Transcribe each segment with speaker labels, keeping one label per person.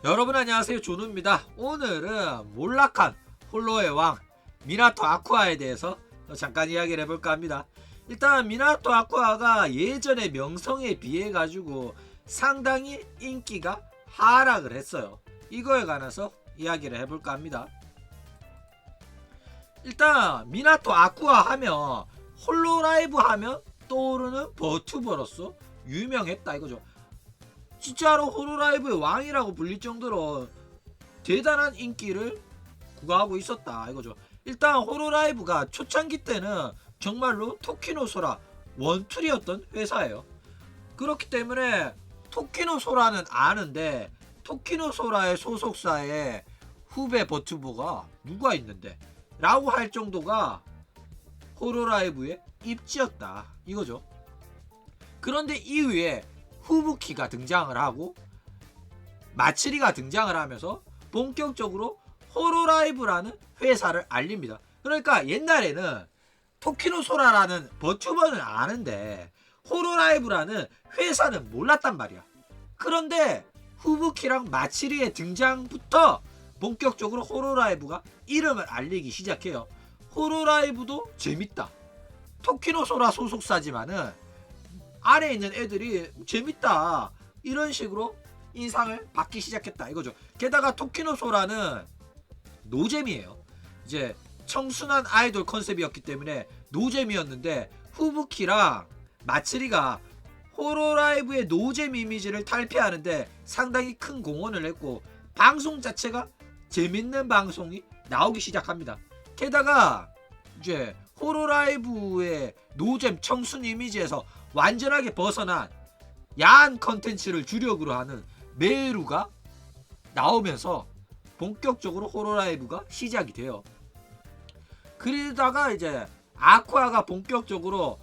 Speaker 1: 여러분 안녕하세요, 조누입니다. 오늘은 몰락한 홀로의 왕 미나토 아쿠아에 대해서 잠깐 이야기를 해볼까 합니다. 일단 미나토 아쿠아가 예전의 명성에 비해 가지고 상당히 인기가 하락을 했어요. 이거에 관해서 이야기를 해볼까 합니다. 일단 미나토 아쿠아 하면 홀로라이브 하면 떠오르는 버튜버로서 유명했다 이거죠. 진짜로 홀로라이브의 왕이라고 불릴 정도로 대단한 인기를 구가하고 있었다 이거죠. 일단 홀로라이브가 초창기 때는 정말로 토키노소라 원툴이었던 회사예요. 그렇기 때문에 토키노소라는 아는데 토키노소라의 소속사에 후배 버튜버가 누가 있는데 라고 할 정도가 홀로라이브의 입지였다 이거죠. 그런데 이후에 후부키가 등장을 하고 마츠리가 등장을 하면서 본격적으로 홀로라이브라는 회사를 알립니다. 그러니까 옛날에는 토키노소라라는 버튜버는 아는데 홀로라이브라는 회사는 몰랐단 말이야. 그런데 후부키랑 마츠리의 등장부터 본격적으로 홀로라이브가 이름을 알리기 시작해요. 홀로라이브도 재밌다. 토키노소라 소속사지만은 아래에 있는 애들이 재밌다 이런 식으로 인상을 받기 시작했다 이거죠. 게다가 토키노소라는 노잼이에요. 이제 청순한 아이돌 컨셉이었기 때문에 노잼이었는데 후부키랑 마츠리가 홀로라이브의 노잼 이미지를 탈피하는데 상당히 큰 공헌을 했고 방송 자체가 재밌는 방송이 나오기 시작합니다. 게다가 이제 홀로라이브의 노잼 청순 이미지에서 완전하게 벗어난 야한 컨텐츠를 주력으로 하는 메루가 나오면서 본격적으로 홀로라이브가 시작이 돼요. 그러다가 이제 아쿠아가 본격적으로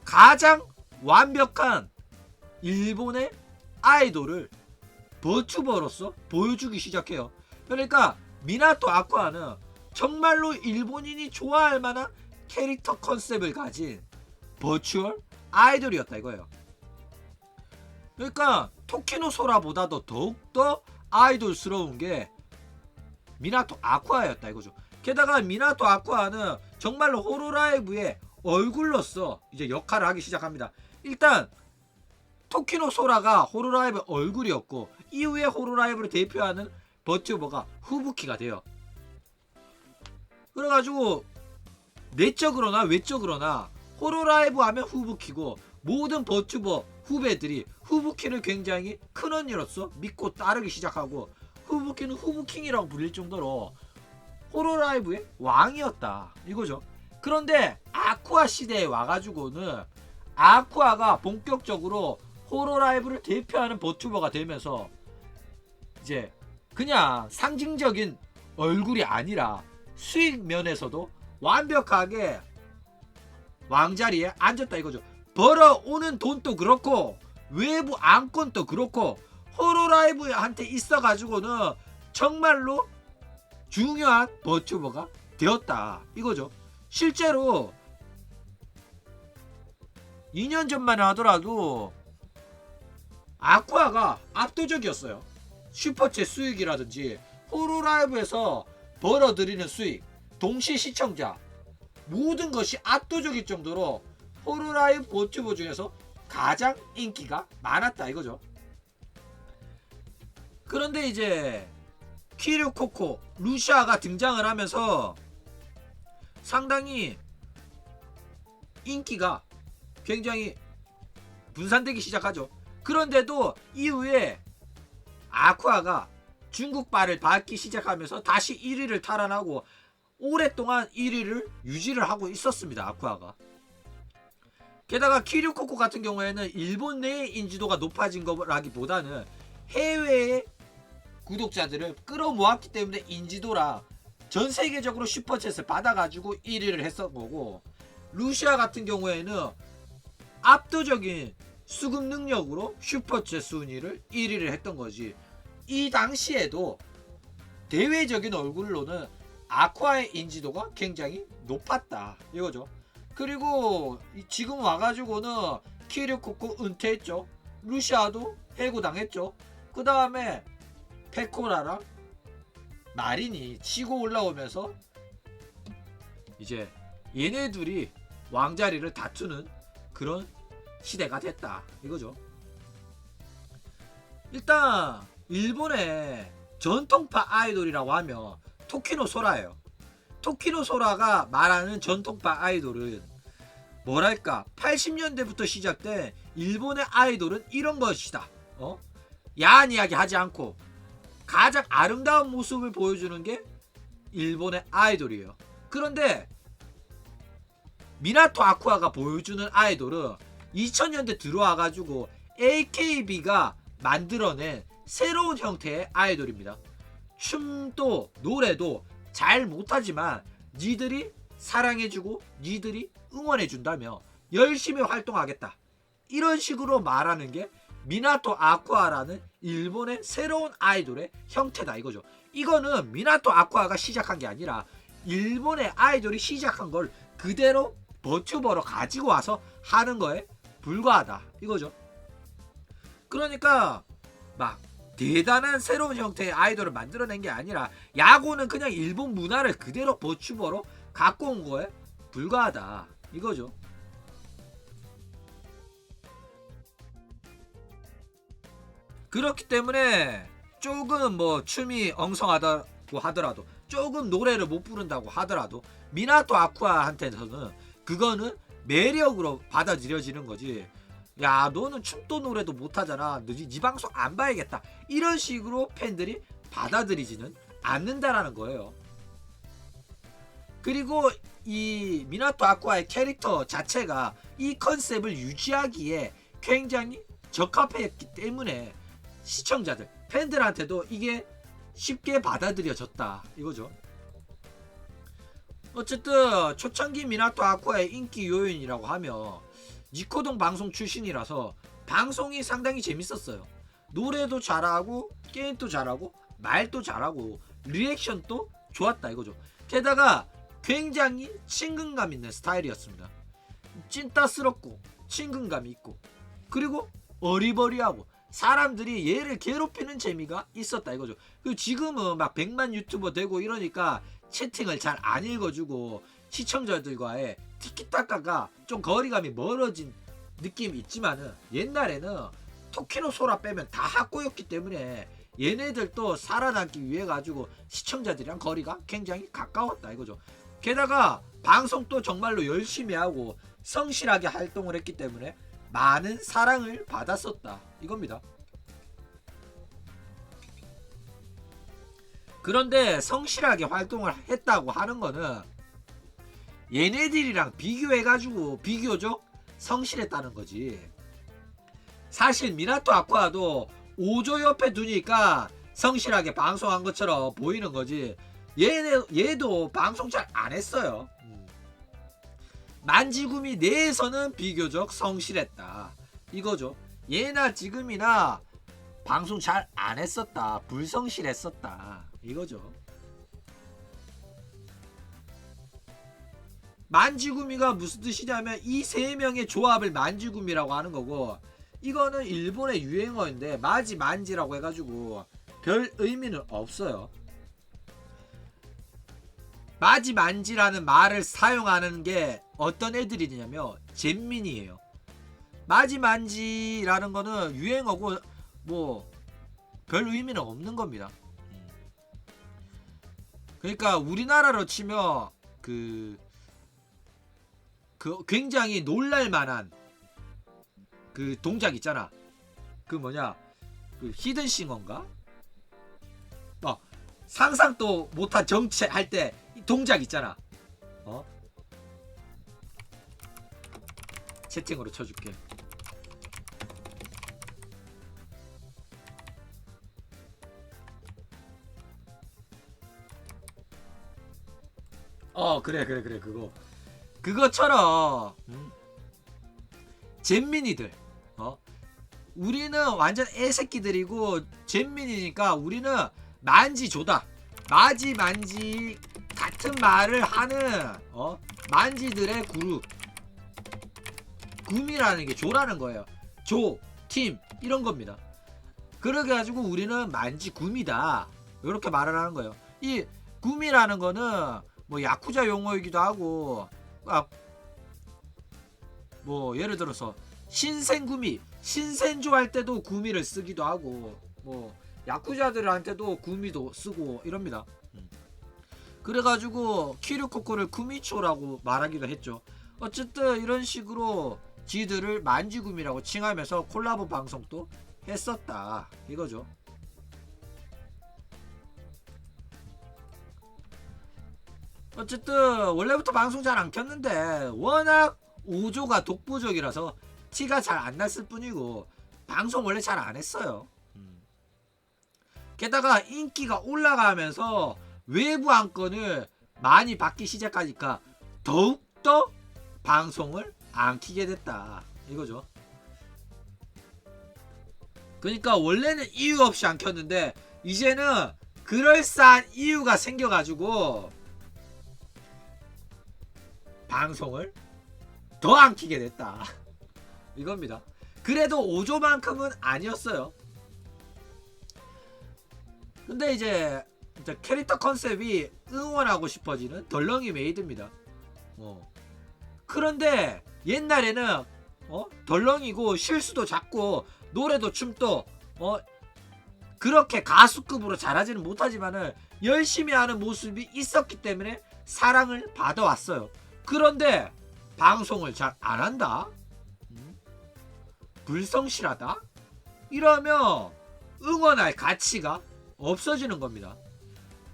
Speaker 1: 가장 완벽한 일본의 아이돌을 버튜버로서 보여주기 시작해요. 그러니까 미나토 아쿠아는 정말로 일본인이 좋아할 만한 캐릭터 컨셉을 가진 버추얼 아이돌이었다 이거예요. 그러니까 토키노소라보다도 더욱더 아이돌스러운 게 미나토 아쿠아였다 이거죠. 게다가 미나토 아쿠아는 정말로 홀로라이브의 얼굴로서 이제 역할을 하기 시작합니다. 일단 토키노소라가 홀로라이브 얼굴이었고 이후에 홀로라이브를 대표하는 버튜버가 후부키가 돼요. 그래가지고 내적으로나 외적으로나 홀로라이브 하면 후부키고 모든 버튜버 후배들이 후부키를 굉장히 큰 언니로서 믿고 따르기 시작하고 후부키는 후부킹이라고 불릴 정도로 홀로라이브의 왕이었다 이거죠. 그런데 아쿠아 시대에 와가지고는 아쿠아가 본격적으로 홀로라이브를 대표하는 버튜버가 되면서 이제 그냥 상징적인 얼굴이 아니라 수익 면에서도 완벽하게 왕자리에 앉았다 이거죠. 벌어오는 돈도 그렇고 외부 안건도 그렇고 홀로라이브한테 있어가지고는 정말로 중요한 버튜버가 되었다 이거죠. 실제로 2년 전만 하더라도 아쿠아가 압도적이었어요. 슈퍼챗 수익이라든지 홀로라이브에서 벌어들이는 수익, 동시 시청자 모든 것이 압도적일 정도로 홀로라이브 버튜버 중에서 가장 인기가 많았다 이거죠. 그런데 이제 키류 코코, 루시아가 등장을 하면서 상당히 인기가 굉장히 분산되기 시작하죠. 그런데도 이후에 아쿠아가 중국발을 밟기 시작하면서 다시 1위를 탈환하고 오랫동안 1위를 유지를 하고 있었습니다. 아쿠아가. 게다가 키류코코 같은 경우에는 일본 내의 인지도가 높아진 거라기보다는 해외의 구독자들을 끌어모았기 때문에 인지도라 전 세계적으로 슈퍼챗을 받아가지고 1위를 했었 거고, 루시아 같은 경우에는 압도적인 수급 능력으로 슈퍼챗 순위를 1위를 했던 거지. 이 당시에도 대외적인 얼굴로는 아쿠아의 인지도가 굉장히 높았다 이거죠. 그리고 지금 와가지고는 키류코코 은퇴했죠. 루시아도 해고당했죠. 그 다음에 페코라랑 마린이 치고 올라오면서 이제 얘네 둘이 왕자리를 다투는 그런 시대가 됐다 이거죠. 일단 일본의 전통파 아이돌이라고 하면 토키노 소라예요. 토키노 소라가 말하는 전통파 아이돌은 뭐랄까 80년대부터 시작된 일본의 아이돌은 이런 것이다. 야한 이야기 하지 않고 가장 아름다운 모습을 보여주는 게 일본의 아이돌이에요. 그런데 미나토 아쿠아가 보여주는 아이돌은 2000년대 들어와가지고 AKB가 만들어낸 새로운 형태의 아이돌입니다. 춤도 노래도 잘 못하지만 니들이 사랑해주고 니들이 응원해준다며 열심히 활동하겠다 이런 식으로 말하는 게 미나토 아쿠아라는 일본의 새로운 아이돌의 형태다 이거죠. 이거는 미나토 아쿠아가 시작한 게 아니라 일본의 아이돌이 시작한 걸 그대로 버튜버로 가지고 와서 하는 거에 불과하다 이거죠. 그러니까 막 대단한 새로운 형태의 아이돌을 만들어낸 게 아니라 야구는 그냥 일본 문화를 그대로 버튜버로 갖고 온 거에 불과하다 이거죠. 그렇기 때문에 조금 뭐 춤이 엉성하다고 하더라도 조금 노래를 못 부른다고 하더라도 미나토 아쿠아한테서는 그거는 매력으로 받아들여지는 거지. 야 너는 춤도 노래도 못하잖아 네 방송 안 봐야겠다 이런 식으로 팬들이 받아들이지는 않는다라는 거예요. 그리고 이 미나토 아쿠아의 캐릭터 자체가 이 컨셉을 유지하기에 굉장히 적합했기 때문에 시청자들 팬들한테도 이게 쉽게 받아들여졌다 이거죠. 어쨌든 초창기 미나토 아쿠아의 인기 요인이라고 하면 니코동 방송 출신이라서 방송이 상당히 재밌었어요. 노래도 잘하고 게임도 잘하고 말도 잘하고 리액션도 좋았다 이거죠. 게다가 굉장히 친근감 있는 스타일이었습니다. 찐따스럽고 친근감이 있고 그리고 어리버리하고 사람들이 얘를 괴롭히는 재미가 있었다 이거죠. 그리고 지금은 막 100만 유튜버 되고 이러니까 채팅을 잘 안 읽어주고 시청자들과의 티키타카가 좀 거리감이 멀어진 느낌이 있지만은 옛날에는 토키노 소라 빼면 다 학고였기 때문에 얘네들도 살아남기 위해 가지고 시청자들이랑 거리가 굉장히 가까웠다 이거죠. 게다가 방송도 정말로 열심히 하고 성실하게 활동을 했기 때문에 많은 사랑을 받았었다 이겁니다. 그런데 성실하게 활동을 했다고 하는 거는 얘네들이랑 비교해가지고 비교적 성실했다는 거지. 사실 미나토 아쿠아도 오조 옆에 두니까 성실하게 방송한 것처럼 보이는 거지. 얘도 방송 잘 안 했어요. 만지구미 내에서는 비교적 성실했다 이거죠. 얘나 지금이나 방송 잘 안 했었다 불성실했었다 이거죠. 만지구미가 무슨 뜻이냐면 이 세 명의 조합을 만지구미라고 하는 거고 이거는 일본의 유행어인데 마지 만지라고 해가지고 별 의미는 없어요. 마지 만지라는 말을 사용하는 게 어떤 애들이냐면 잼민이에요. 마지 만지라는 거는 유행어고 뭐 별 의미는 없는 겁니다. 그러니까 우리나라로 치면 그 굉장히 놀랄만한 그 동작 있잖아. 그 뭐냐 그 히든싱어인가? 상상도 못한 정체할 때 동작 있잖아. 채팅으로 쳐줄게. 그래 그거처럼 잼민이들 우리는 완전 애새끼들이고 잼민이니까 우리는 만지조다 마지 만지 같은 말을 하는 만지들의 그룹 굼이라는 게 조라는 거예요. 조, 팀 이런 겁니다. 그렇게 가지고 우리는 만지구미다 이렇게 말을 하는 거예요. 이 구미라는 거는 뭐 야쿠자 용어이기도 하고, 뭐 예를 들어서 신생구미, 신센조 할 때도 구미를 쓰기도 하고, 뭐 야쿠자들한테도 구미도 쓰고 이럽니다. 그래가지고 키류코코를 구미초라고 말하기도 했죠. 어쨌든 이런 식으로 지들을 만지구미라고 칭하면서 콜라보 방송도 했었다 이거죠. 어쨌든 원래부터 방송 잘 안 켰는데 워낙 오조가 독보적이라서 티가 잘 안 났을 뿐이고 방송 원래 잘 안 했어요. 게다가 인기가 올라가면서 외부 안건을 많이 받기 시작하니까 더욱더 방송을 안 키게 됐다 이거죠. 그러니까 원래는 이유 없이 안 켰는데 이제는 그럴싸한 이유가 생겨가지고 방송을 더 안 키게 됐다 이겁니다. 그래도 5조만큼은 아니었어요. 근데 이제 캐릭터 컨셉이 응원하고 싶어지는 덜렁이 메이드입니다. 그런데 옛날에는 덜렁이고 실수도 작고 노래도 춤도 그렇게 가수급으로 잘하지는 못하지만은 열심히 하는 모습이 있었기 때문에 사랑을 받아왔어요. 그런데 방송을 잘 안한다? 불성실하다? 이러면 응원할 가치가 없어지는 겁니다.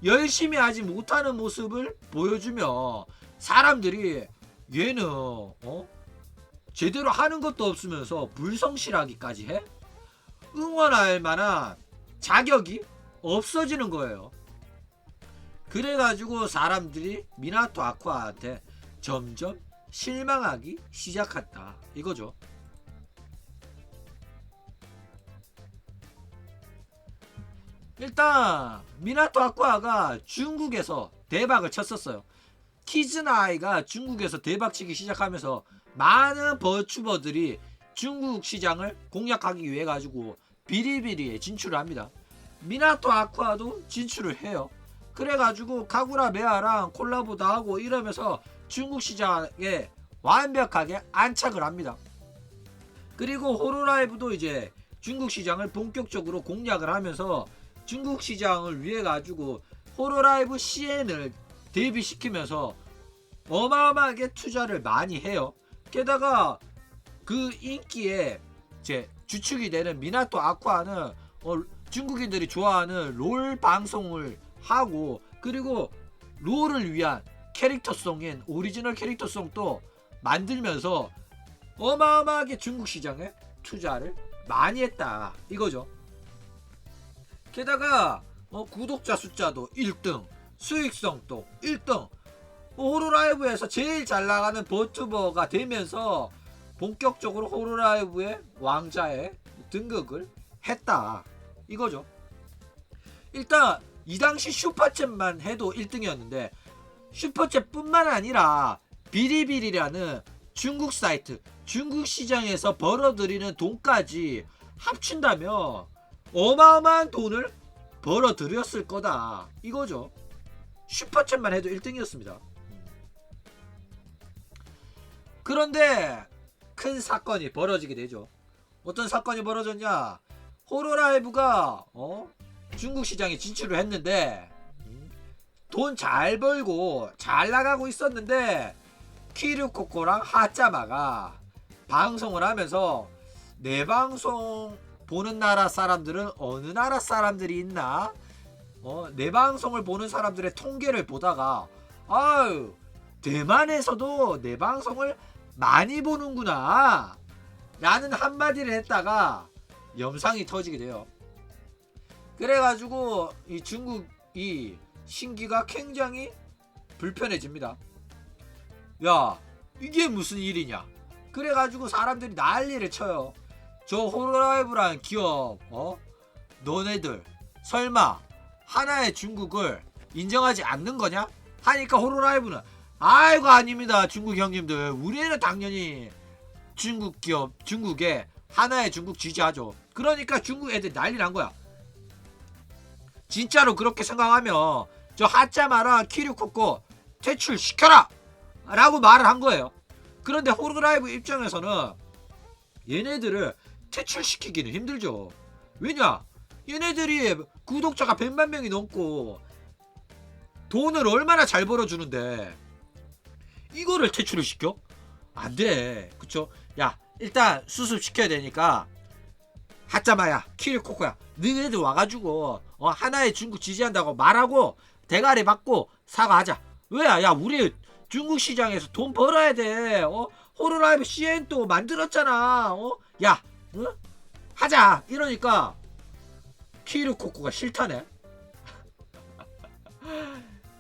Speaker 1: 열심히 하지 못하는 모습을 보여주면 사람들이 얘는 제대로 하는 것도 없으면서 불성실하기까지 해? 응원할 만한 자격이 없어지는 거예요. 그래가지고 사람들이 미나토 아쿠아한테 점점 실망하기 시작했다 이거죠. 일단 미나토 아쿠아가 중국에서 대박을 쳤었어요. 키즈나아이가 중국에서 대박치기 시작하면서 많은 버추버들이 중국 시장을 공략하기 위해 가지고 비리비리에 진출을 합니다. 미나토 아쿠아도 진출을 해요. 그래가지고 카구라 메아랑 콜라보도 하고 이러면서 중국 시장에 완벽하게 안착을 합니다. 그리고 호로라이브도 이제 중국 시장을 본격적으로 공략을 하면서 중국 시장을 위해 가지고 호로라이브 CN을 데뷔시키면서 어마어마하게 투자를 많이 해요. 게다가 그 인기에 이제 주축이 되는 미나토 아쿠아는 중국인들이 좋아하는 롤 방송을 하고, 그리고 롤을 위한 캐릭터송인 오리지널 캐릭터송도 만들면서 어마어마하게 중국 시장에 투자를 많이 했다 이거죠. 게다가 구독자 숫자도 1등, 수익성도 1등, 호로라이브에서 제일 잘 나가는 버튜버가 되면서 본격적으로 호로라이브의 왕자에 등극을 했다 이거죠. 일단 이 당시 슈퍼챗만 해도 1등이었는데 슈퍼챗 뿐만 아니라 비리비리라는 중국 사이트, 중국 시장에서 벌어들이는 돈까지 합친다면 어마어마한 돈을 벌어들였을 거다 이거죠. 슈퍼챗만 해도 1등이었습니다. 그런데 큰 사건이 벌어지게 되죠. 어떤 사건이 벌어졌냐? 호로라이브가 중국 시장에 진출을 했는데 돈 잘 벌고 잘 나가고 있었는데 키류코코랑 하짜마가 방송을 하면서 내 방송 보는 나라 사람들은 어느 나라 사람들이 있나? 내 방송을 보는 사람들의 통계를 보다가 아유 대만에서도 내 방송을 많이 보는구나 라는 한마디를 했다가 염상이 터지게 돼요. 그래가지고 이 중국이 신기가 굉장히 불편해집니다. 야 이게 무슨 일이냐. 그래가지고 사람들이 난리를 쳐요. 저 호로라이브라는 기업 너네들 설마 하나의 중국을 인정하지 않는 거냐 하니까 호로라이브는 아이고 아닙니다 중국 형님들, 우리는 당연히 중국 기업 중국에 하나의 중국 지지하죠. 그러니까 중국 애들 난리 난 거야. 진짜로 그렇게 생각하면 저 하자마라 키류코코 퇴출시켜라! 라고 말을 한 거예요. 그런데 호로라이브 입장에서는 얘네들을 퇴출시키기는 힘들죠. 왜냐? 얘네들이 구독자가 100만 명이 넘고 돈을 얼마나 잘 벌어주는데 이거를 퇴출을 시켜? 안 돼. 그쵸? 야, 일단 수습시켜야 되니까 하자마야, 키류코코야, 너희들 와가지고 하나의 중국 지지한다고 말하고 대가리 받고 사과하자. 왜? 야, 우리 중국 시장에서 돈 벌어야 돼. 호로라이브 CN 또 만들었잖아. 야, 하자. 이러니까 키류코코가 싫다네.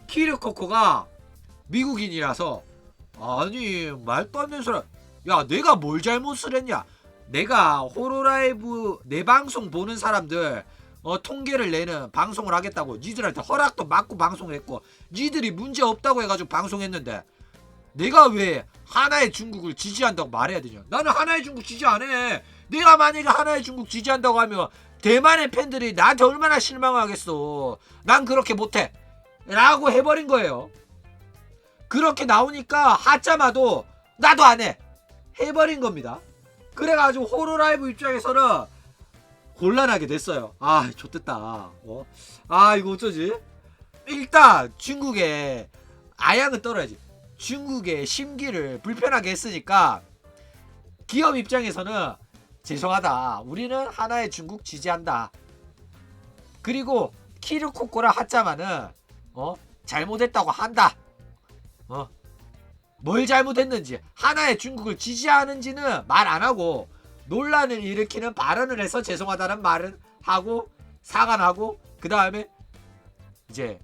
Speaker 1: 키류코코가 미국인이라서 아니 말도 안 되는 소리. 야, 내가 뭘 잘못을 했냐? 내가 호로라이브 내 방송 보는 사람들 통계를 내는 방송을 하겠다고 니들한테 허락도 받고 방송을 했고 니들이 문제 없다고 해가지고 방송했는데 내가 왜 하나의 중국을 지지한다고 말해야 되냐? 나는 하나의 중국 지지 안 해. 내가 만약에 하나의 중국 지지한다고 하면 대만의 팬들이 나한테 얼마나 실망하겠어. 난 그렇게 못해 라고 해버린 거예요. 그렇게 나오니까 하자마도 나도 안 해 해버린 겁니다. 그래가지고 호로라이브 입장에서는 곤란하게 됐어요. 아, 좋됐다. 아, 이거 어쩌지? 일단 중국의 아양은 떨어야지. 중국의 심기를 불편하게 했으니까 기업 입장에서는 죄송하다. 우리는 하나의 중국 지지한다. 그리고 키류코코랑 하자마는 잘못했다고 한다. 뭘 잘못했는지, 하나의 중국을 지지하는지는 말 안 하고 논란을 일으키는 발언을 해서 죄송하다는 말은 하고 사과는 하고 그 다음에 이제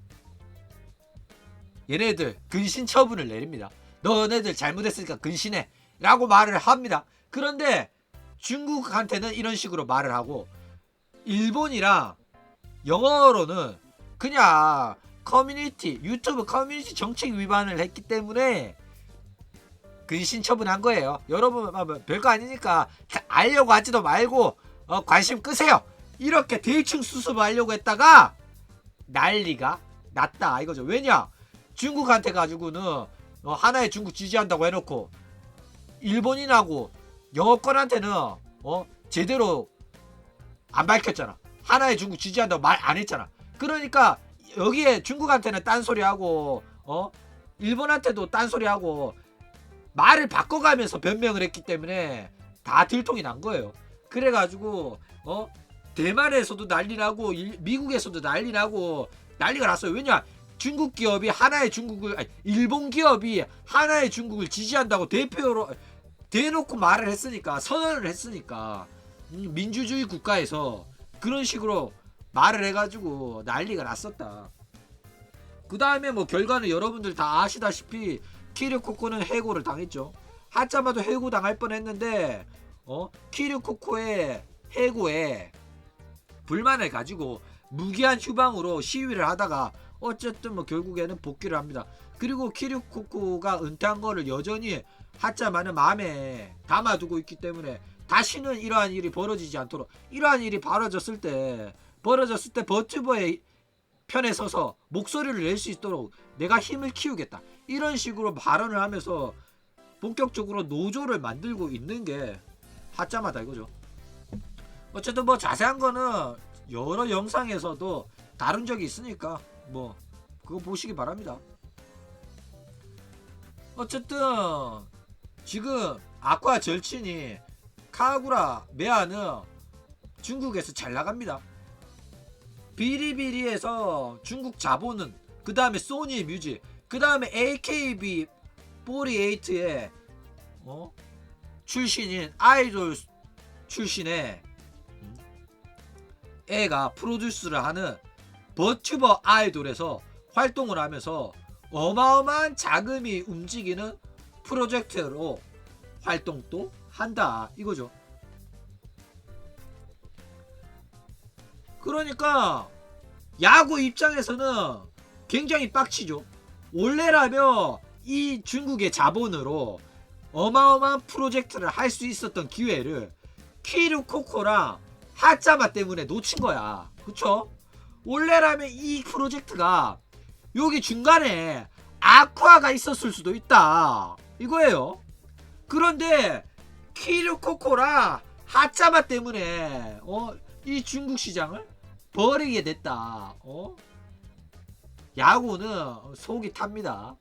Speaker 1: 얘네들 근신 처분을 내립니다. 너네들 잘못했으니까 근신해 라고 말을 합니다. 그런데 중국한테는 이런 식으로 말을 하고 일본이랑 영어로는 그냥 유튜브 커뮤니티 정책 위반을 했기 때문에 근신 처분한 거예요. 여러분 별거 아니니까 알려고 하지도 말고 관심 끄세요. 이렇게 대충 수습하려고 했다가 난리가 났다 이거죠. 왜냐? 중국한테 가지고는 하나의 중국 지지한다고 해놓고 일본인하고 영어권한테는 제대로 안 밝혔잖아. 하나의 중국 지지한다고 말 안 했잖아. 그러니까 여기에 중국한테는 딴소리하고 일본한테도 딴소리하고 말을 바꿔가면서 변명을 했기 때문에 다 들통이 난 거예요. 그래가지고 대만에서도 난리 나고 미국에서도 난리 나고 난리가 났어요. 왜냐? 중국 기업이 하나의 중국을 일본 기업이 하나의 중국을 지지한다고 대표로 대놓고 말을 했으니까, 선언을 했으니까 민주주의 국가에서 그런 식으로 말을 해가지고 난리가 났었다. 그 다음에 뭐 결과는 여러분들 다 아시다시피 키류코코는 해고를 당했죠. 하자마도 해고 당할 뻔했는데 키류코코의 해고에 불만을 가지고 무기한 휴방으로 시위를 하다가 어쨌든 뭐 결국에는 복귀를 합니다. 그리고 키류코코가 은퇴한 거를 여전히 하자마는 마음에 담아두고 있기 때문에 다시는 이러한 일이 벌어지지 않도록, 이러한 일이 벌어졌을 때 버튜버의 편에 서서 목소리를 낼 수 있도록 내가 힘을 키우겠다, 이런 식으로 발언을 하면서 본격적으로 노조를 만들고 있는 게 하자마다 이거죠. 어쨌든 뭐 자세한 거는 여러 영상에서도 다룬 적이 있으니까 뭐 그거 보시기 바랍니다. 어쨌든 지금 아쿠아 절친이 카구라 메아는 중국에서 잘 나갑니다. 비리비리에서 중국 자본은, 그 다음에 소니 뮤직, 그 다음에 AKB48의 출신인 아이돌 출신의 애가 프로듀스를 하는 버튜버 아이돌에서 활동을 하면서 어마어마한 자금이 움직이는 프로젝트로 활동도 한다 이거죠. 그러니까 야구 입장에서는 굉장히 빡치죠. 원래라면 이 중국의 자본으로 어마어마한 프로젝트를 할 수 있었던 기회를 키류코코랑 하짜마 때문에 놓친 거야. 그쵸? 원래라면 이 프로젝트가 여기 중간에 아쿠아가 있었을 수도 있다 이거예요. 그런데 키류코코랑 하짜마 때문에 이 중국 시장을 버리게 됐다. 야구는 속이 탑니다.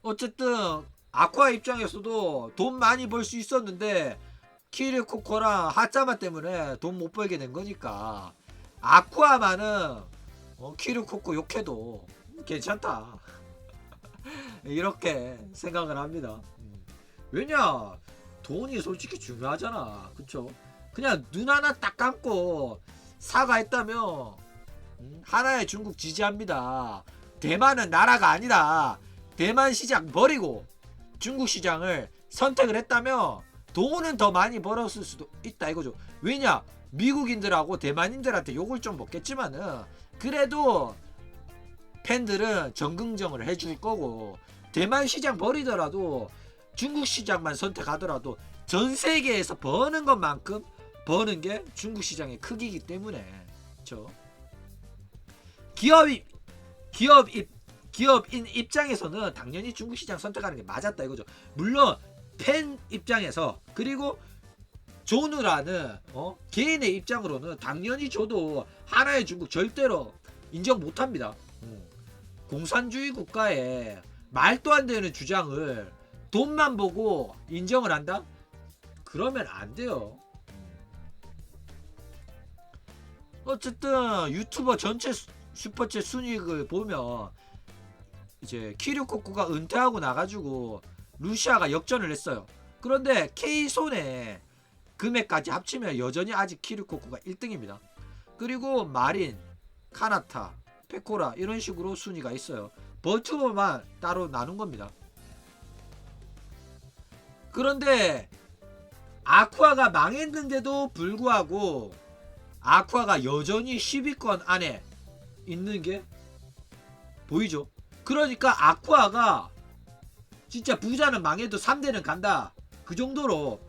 Speaker 1: 어쨌든 아쿠아 입장에서도 돈 많이 벌 수 있었는데 키류코코랑 하짜마 때문에 돈 못 벌게 된 거니까 아쿠아만은 키류코코 욕해도 괜찮다 이렇게 생각을 합니다. 왜냐 돈이 솔직히 중요하잖아. 그쵸? 그냥 눈 하나 딱 감고 사과했다면 하나의 중국 지지합니다. 대만은 나라가 아니다. 대만 시장 버리고 중국 시장을 선택을 했다면 돈은 더 많이 벌었을 수도 있다 이거죠. 왜냐 미국인들하고 대만인들한테 욕을 좀 먹겠지만은 그래도 팬들은 정긍정을 해줄 거고, 대만 시장 버리더라도 중국 시장만 선택하더라도 전 세계에서 버는 것만큼 버는 게 중국 시장의 크기이기 때문에. 그렇죠? 기업인 입장에서는 당연히 중국 시장 선택하는 게 맞았다 이거죠. 물론 팬 입장에서, 그리고 조누라는 개인의 입장으로는 당연히 저도 하나의 중국 절대로 인정 못합니다. 공산주의 국가에 말도 안 되는 주장을 돈만 보고 인정을 한다? 그러면 안 돼요. 어쨌든 유튜버 전체 슈퍼챗 순위익을 보면 이제 키류코코가 은퇴하고 나가지고 루시아가 역전을 했어요. 그런데 K손의 금액까지 합치면 여전히 아직 키류코코가 1등입니다. 그리고 마린, 카나타, 페코라 이런 식으로 순위가 있어요. 버튜버만 따로 나눈 겁니다. 그런데 아쿠아가 망했는데도 불구하고 아쿠아가 여전히 10위권 안에 있는 게 보이죠? 그러니까 아쿠아가 진짜 부자는 망해도 3대는 간다. 그 정도로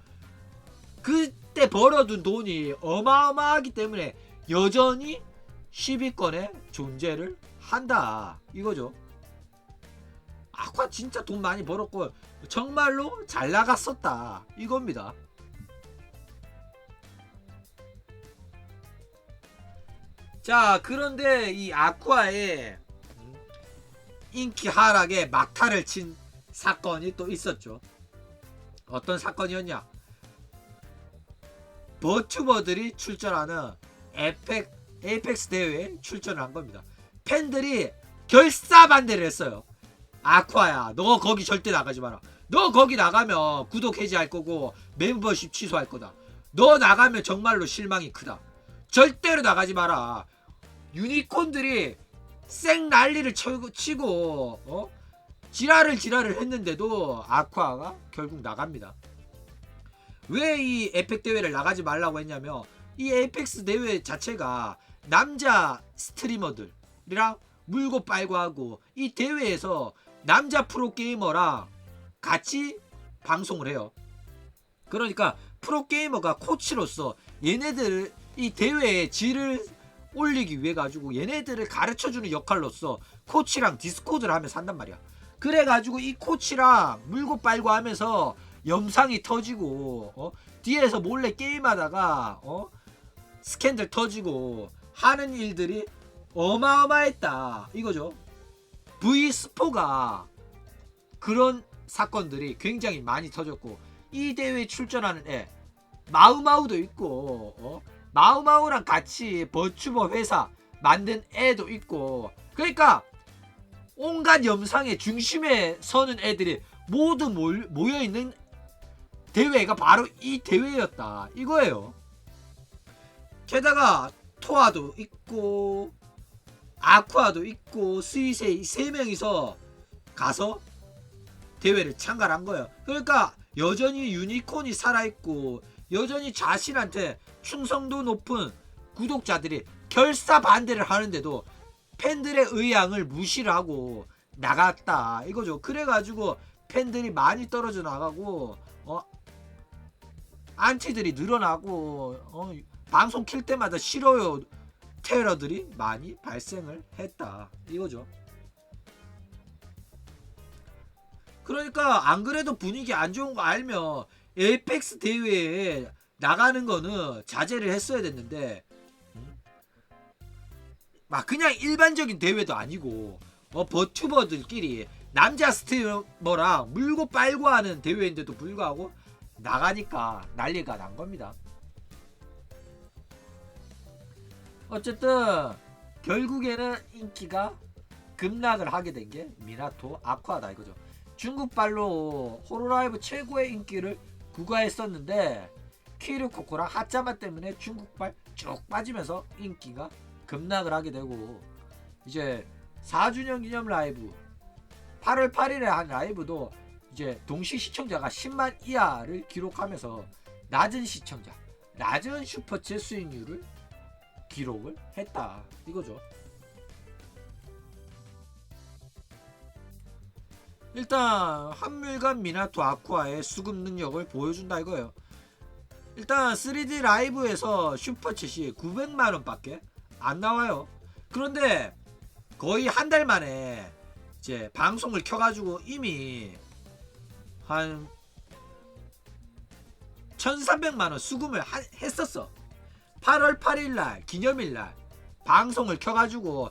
Speaker 1: 그때 벌어둔 돈이 어마어마하기 때문에 여전히 10위권에 존재를 한다 이거죠. 아쿠아 진짜 돈 많이 벌었고 정말로 잘 나갔었다 이겁니다. 자, 그런데 이 아쿠아의 인기 하락에 막타를 친 사건이 또 있었죠. 어떤 사건이었냐? 버튜버들이 출전하는 에이펙스 대회에 출전을 한 겁니다. 팬들이 결사반대를 했어요. 아쿠아야, 너 거기 절대 나가지 마라. 너 거기 나가면 구독 해지할 거고 멤버십 취소할 거다. 너 나가면 정말로 실망이 크다. 절대로 나가지 마라. 유니콘들이 쌩 난리를 치고 지랄을 했는데도 아쿠아가 결국 나갑니다. 왜 이 에펙 대회를 나가지 말라고 했냐면 이 에이펙스 대회 자체가 남자 스트리머들이랑 물고 빨고 하고 이 대회에서 남자 프로게이머랑 같이 방송을 해요. 그러니까 프로게이머가 코치로서 얘네들을 이 대회의 질을 올리기 위해 가지고 얘네들을 가르쳐주는 역할로서 코치랑 디스코드를 하면서 한단 말이야. 그래가지고 이 코치랑 물고 빨고 하면서 영상이 터지고 뒤에서 몰래 게임하다가 스캔들 터지고 하는 일들이 어마어마했다 이거죠. V스포가 그런 사건들이 굉장히 많이 터졌고, 이 대회에 출전하는 애 마우마우도 있고 마우마우랑 같이 버튜버 회사 만든 애도 있고, 그러니까 온갖 영상의 중심에 서는 애들이 모두 모여있는 대회가 바로 이 대회였다 이거예요. 게다가 토아도 있고 아쿠아도 있고 스위세이 3명이서 가서 대회를 참가를 한 거예요. 그러니까 여전히 유니콘이 살아있고 여전히 자신한테 충성도 높은 구독자들이 결사 반대를 하는데도 팬들의 의향을 무시를 하고 나갔다 이거죠. 그래가지고 팬들이 많이 떨어져 나가고 안티들이 늘어나고 방송 킬 때마다 싫어요 테러들이 많이 발생을 했다 이거죠. 그러니까 안 그래도 분위기 안 좋은 거 알면 에이펙스 대회에 나가는 거는 자제를 했어야 됐는데 막 그냥 일반적인 대회도 아니고 버튜버들끼리 남자 스트리머랑 물고 빨고 하는 대회인데도 불구하고 나가니까 난리가 난 겁니다. 어쨌든 결국에는 인기가 급락을 하게 된 게 미나토 아쿠아다 이거죠. 중국발로 호로라이브 최고의 인기를 구가했었는데 키류코코랑 하짜마 때문에 중국발 쭉 빠지면서 인기가 급락을 하게 되고 이제 4주년 기념 라이브 8월 8일에 한 라이브도 이제 동시 시청자가 10만 이하를 기록하면서 낮은 시청자, 낮은 슈퍼챗 수익률을 기록을 했다 이거죠. 일단 한물간 미나토 아쿠아의 수급 능력을 보여준다 이거예요. 일단 3D 라이브에서 슈퍼챗이 900만원 밖에 안 나와요. 그런데 거의 한 달 만에 이제 방송을 켜가지고 이미 한 1300만원 수금을 했었어. 8월 8일날 기념일날 방송을 켜가지고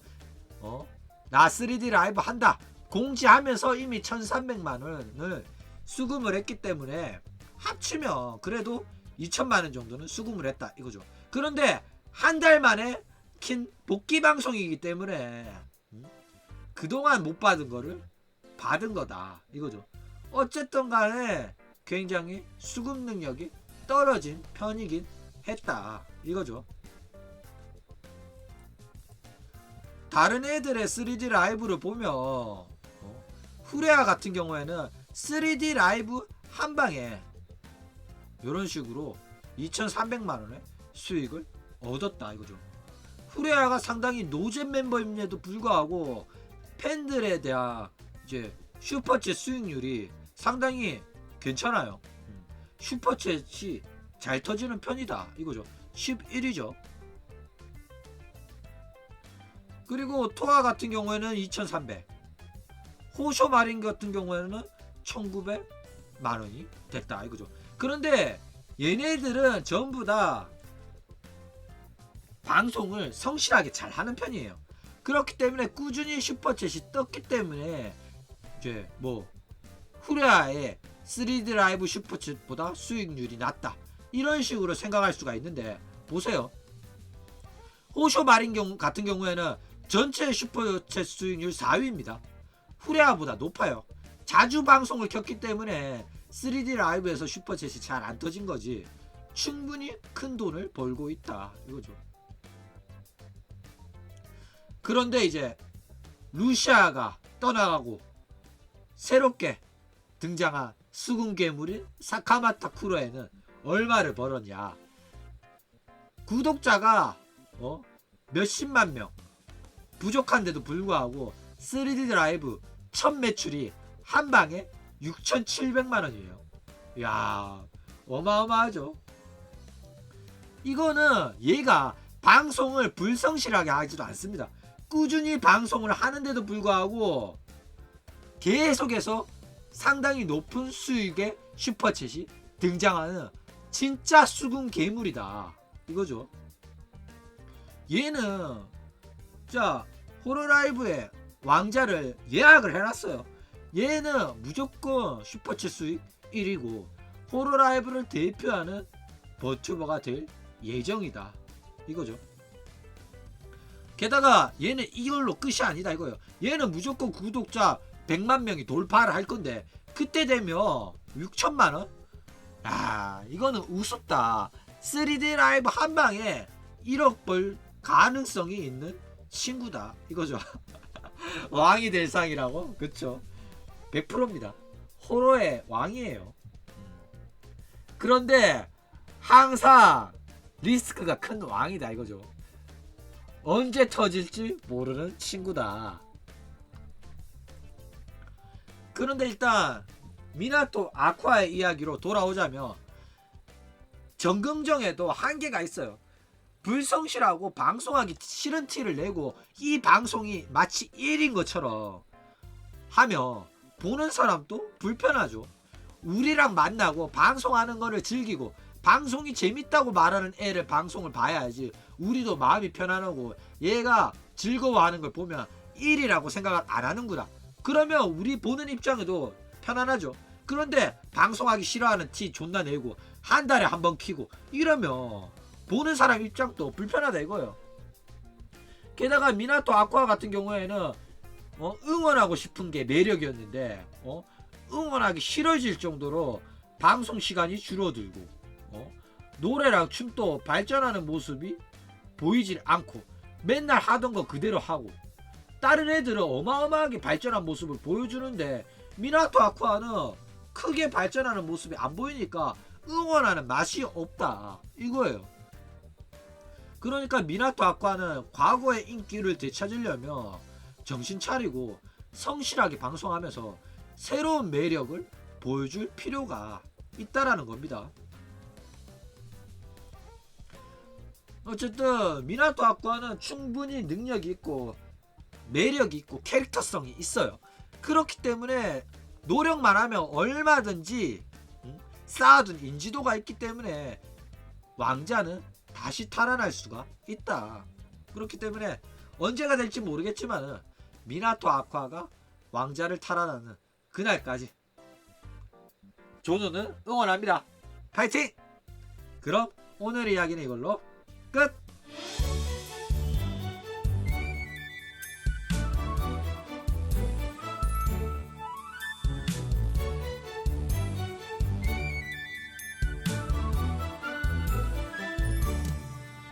Speaker 1: 나 3D 라이브 한다 공지하면서 이미 1300만원을 수금을 했기 때문에 합치면 그래도 2000만원 정도는 수금을 했다 이거죠. 그런데 한 달 만에 킨 복귀 방송이기 때문에 그동안 못 받은 거를 받은 거다 이거죠. 어쨌든 간에 굉장히 수급 능력이 떨어진 편이긴 했다 이거죠. 다른 애들의 3D 라이브를 보면 후레아 같은 경우에는 3D 라이브 한 방에 이런 식으로 2300만원의 수익을 얻었다 이거죠. 후레아가 상당히 노잼 멤버임에도 불구하고 팬들에 대한 이제 슈퍼챗 수익률이 상당히 괜찮아요. 슈퍼챗이 잘 터지는 편이다 이거죠. 11위죠. 그리고 토아 같은 경우에는 2300, 호쇼 마린 같은 경우에는 1900만원이 됐다 이거죠. 그런데 얘네들은 전부 다 방송을 성실하게 잘 하는 편이에요. 그렇기 때문에 꾸준히 슈퍼챗이 떴기 때문에 이제 뭐 후레아의 3D 라이브 슈퍼챗보다 수익률이 낮다 이런 식으로 생각할 수가 있는데 보세요. 호쇼 마린 같은 경우에는 전체 슈퍼챗 수익률 4위입니다. 후레아보다 높아요. 자주 방송을 켰기 때문에 3D 라이브에서 슈퍼챗이 잘 안 터진 거지 충분히 큰 돈을 벌고 있다 이거죠. 그런데 이제 루시아가 떠나가고 새롭게 등장한 수군 괴물인 사카마타 쿠로에는 얼마를 벌었냐. 구독자가 몇십만 명 부족한데도 불구하고 3D 라이브 첫 매출이 한 방에 6,700만원이에요. 이야 어마어마하죠. 이거는 얘가 방송을 불성실하게 하지도 않습니다. 꾸준히 방송을 하는데도 불구하고 계속해서 상당히 높은 수익의 슈퍼챗이 등장하는 진짜 수군 괴물이다 이거죠. 얘는 자 호로라이브의 왕자를 예약을 해놨어요. 얘는 무조건 슈퍼챗 수익 1위고 호로라이브를 대표하는 버튜버가 될 예정이다 이거죠. 게다가 얘는 이걸로 끝이 아니다 이거예요. 얘는 무조건 구독자 100만 명이 돌파를 할 건데 그때 되면 6천만원? 야 이거는 우습다. 3D 라이브 한 방에 1억 벌 가능성이 있는 친구다 이거죠. 왕이 될 상이라고? 그쵸 100%입니다. 호러의 왕이에요. 그런데 항상 리스크가 큰 왕이다 이거죠. 언제 터질지 모르는 친구다. 그런데 일단 미나토 아쿠아의 이야기로 돌아오자면 정금정에도 한계가 있어요. 불성실하고 방송하기 싫은 티를 내고 이 방송이 마치 일인 것처럼 하면 보는 사람도 불편하죠. 우리랑 만나고 방송하는 거를 즐기고 방송이 재밌다고 말하는 애를 방송을 봐야지 우리도 마음이 편안하고 얘가 즐거워하는 걸 보면 일이라고 생각을 안 하는구나. 그러면 우리 보는 입장에도 편안하죠. 그런데 방송하기 싫어하는 티 존나 내고 한 달에 한 번 키고 이러면 보는 사람 입장도 불편하다 이거예요. 게다가 미나토 아쿠아 같은 경우에는 응원하고 싶은 게 매력이었는데 응원하기 싫어질 정도로 방송 시간이 줄어들고 노래랑 춤도 발전하는 모습이 보이질 않고 맨날 하던 거 그대로 하고 다른 애들은 어마어마하게 발전한 모습을 보여주는데 미나토 아쿠아는 크게 발전하는 모습이 안 보이니까 응원하는 맛이 없다 이거예요. 그러니까 미나토 아쿠아는 과거의 인기를 되찾으려면 정신 차리고 성실하게 방송하면서 새로운 매력을 보여줄 필요가 있다라는 겁니다. 어쨌든 미나토 아쿠아는 충분히 능력이 있고 매력이 있고 캐릭터성이 있어요. 그렇기 때문에 노력만 하면 얼마든지 쌓아둔 인지도가 있기 때문에 왕자는 다시 탈환할 수가 있다. 그렇기 때문에 언제가 될지 모르겠지만 미나토 아쿠아가 왕자를 탈환하는 그날까지 조조는 응원합니다. 파이팅! 그럼 오늘의 이야기는 이걸로 끝!